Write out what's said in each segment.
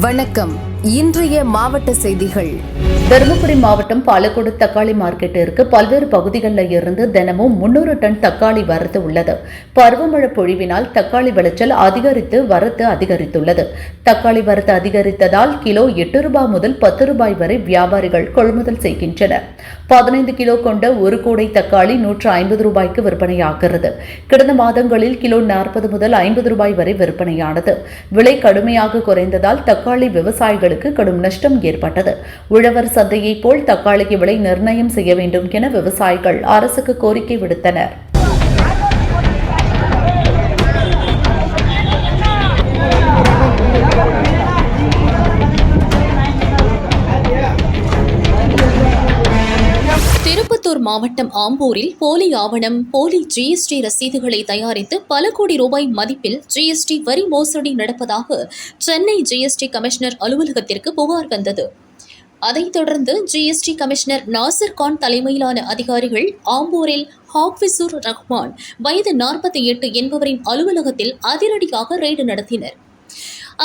வணக்கம். இன்றைய மாவட்ட செய்திகள். தருமபுரி மாவட்டம் பாலக்கோடு தக்காளி மார்க்கெட்டிற்கு பல்வேறு பகுதிகளில் இருந்து தினமும் 300 டன் தக்காளி வரத்து உள்ளது. பருவமழை பொழிவினால் தக்காளி விளைச்சல் அதிகரித்து வரத்து அதிகரித்துள்ளது. தக்காளி வரத்து அதிகரித்ததால் கிலோ 8 ரூபாய் முதல் 10 ரூபாய் வரை வியாபாரிகள் கொள்முதல் செய்கின்றனர். 15 கிலோ கொண்ட ஒரு கூடை தக்காளி 150 ரூபாய்க்கு விற்பனையாகிறது. கடந்த மாதங்களில் கிலோ 40 முதல் 50 ரூபாய் வரை விற்பனையானது. விலை கடுமையாக குறைந்ததால் தக்காளி விவசாயிகளுக்கு கடும் நஷ்டம் ஏற்பட்டது. உழவர் சந்தையை போல் தக்காளிக்கு விலை நிர்ணயம் செய்ய வேண்டும் என விவசாயிகள் அரசுக்கு கோரிக்கை விடுத்தனர். திருப்பத்தூர் மாவட்டம் ஆம்பூரில் போலி ஆவணம், போலி ஜிஎஸ்டி ரசீதுகளை தயாரித்து பல கோடி ரூபாய் மதிப்பில் ஜிஎஸ்டி வரி மோசடி நடப்பதாக சென்னை ஜிஎஸ்டி கமிஷனர் அலுவலகத்திற்கு புகார் வந்தது. அதைத் தொடர்ந்து ஜிஎஸ்டி கமிஷனர் நாசிர் கான் தலைமையிலான அதிகாரிகள் ஆம்பூரில் ஹாஃபிசுர் ரஹ்மான் வயது 48 என்பவரின் அலுவலகத்தில் அதிரடியாக ரெய்டு நடத்தினர்.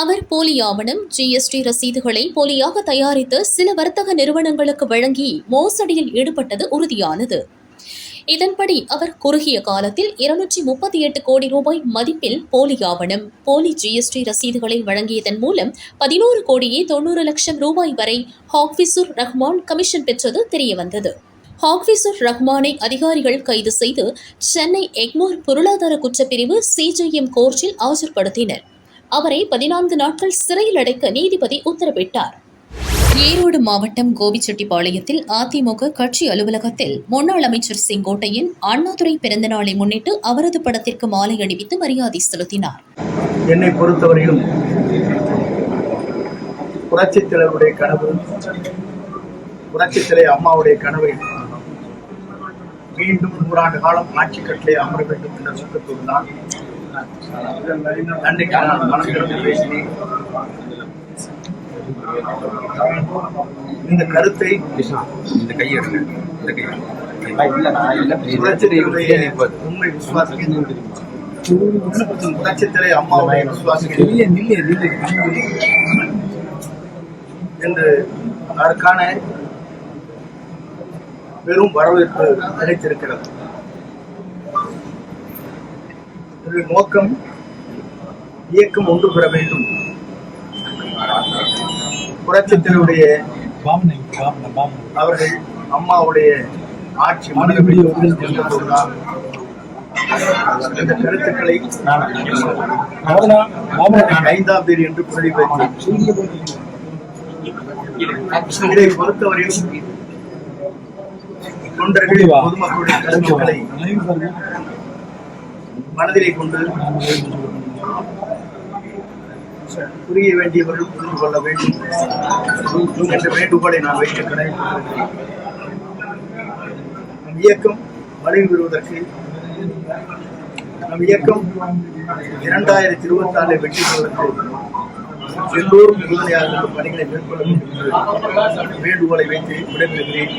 அவர் போலி ஆவணம், ஜிஎஸ்டி ரசீதுகளை போலியாக தயாரித்து சில வர்த்தக நிறுவனங்களுக்கு வழங்கி மோசடியில் ஈடுபட்டது உறுதியானது. இதன்படி அவர் குறுகிய காலத்தில் 238 கோடி ரூபாய் மதிப்பில் போலி ஆவணம், போலி ஜிஎஸ்டி ரசீதுகளை வழங்கியதன் மூலம் 11 கோடியே 90 லட்சம் ரூபாய் வரை ஹாஃபிசுர் ரஹ்மான் கமிஷன் பெற்றது தெரியவந்தது. ஹாஃபிசுர் ரஹ்மானை அதிகாரிகள் கைது செய்து சென்னை எக்மோர் பொருளாதார குற்றப்பிரிவு CJM கோர்ட்டில் ஆஜர்படுத்தினர். அவரை 14 நாட்கள் சிறையில் அடைக்க நீதிபதி உத்தரவிட்டார். ஈரோடு மாவட்டம் கோபிச்செட்டிப்பாளையத்தில் அதிமுக கட்சி அலுவலகத்தில் முன்னாள் அமைச்சர் செங்கோட்டையன் அண்ணாதுரை பிறந்த நாளை முன்னிட்டு அவரது படத்திற்கு மாலை அணிவித்து மரியாதை செலுத்தினார். என்னை பொறுத்தவரையும் புரட்சித் தலைவருடைய கனவு, புரட்சித் தலைவர் அம்மாவுடைய கனவை மீண்டும் 100 ஆண்டு காலம் ஆட்சி கட்டிலே அமர வேண்டும் என்ற நோக்கத்தோடு தான் அன்றைக்கு நான் மனம் திறந்து பேசினேன். இந்த கருத்தை உண்மை விசுவாசிக்கிறேன். புரட்சித் தலைவர் அம்மாவுடைய விசுவாசிக்கிறேன் என்று அதற்கான பெரும் வரவேற்பு கிடைத்திருக்கிறது. நோக்கம் இயக்கம் ஒன்று பெற வேண்டும். புரட்சித்தருடைய அவர்கள் அம்மாவுடைய ஆட்சி மனதில் இந்த கருத்துக்களை 5ஆம் தேதி என்று புள்ளி வைத்தேன். இதை பொறுத்தவரையில் தொண்டர்கள் பொதுமக்களுடைய கருத்துக்களை மனதிலே கொண்டு புரிய வேண்டியவர்கள் புரிந்து கொள்ள வேண்டும் என்ற வேண்டுகோளை நான் வைத்து கடைபிடிக்கிறேன். நம் இயக்கம் வலிமை பெறுவதற்கு, நம் இயக்கம் 2024 வெற்றி பெறுவதற்கு எல்லோரும் உறுதுணையாக பணிகளை மேற்கொள்ள வேண்டும் என்று வேண்டுகோளை வைத்து விடைபெறுகிறேன்.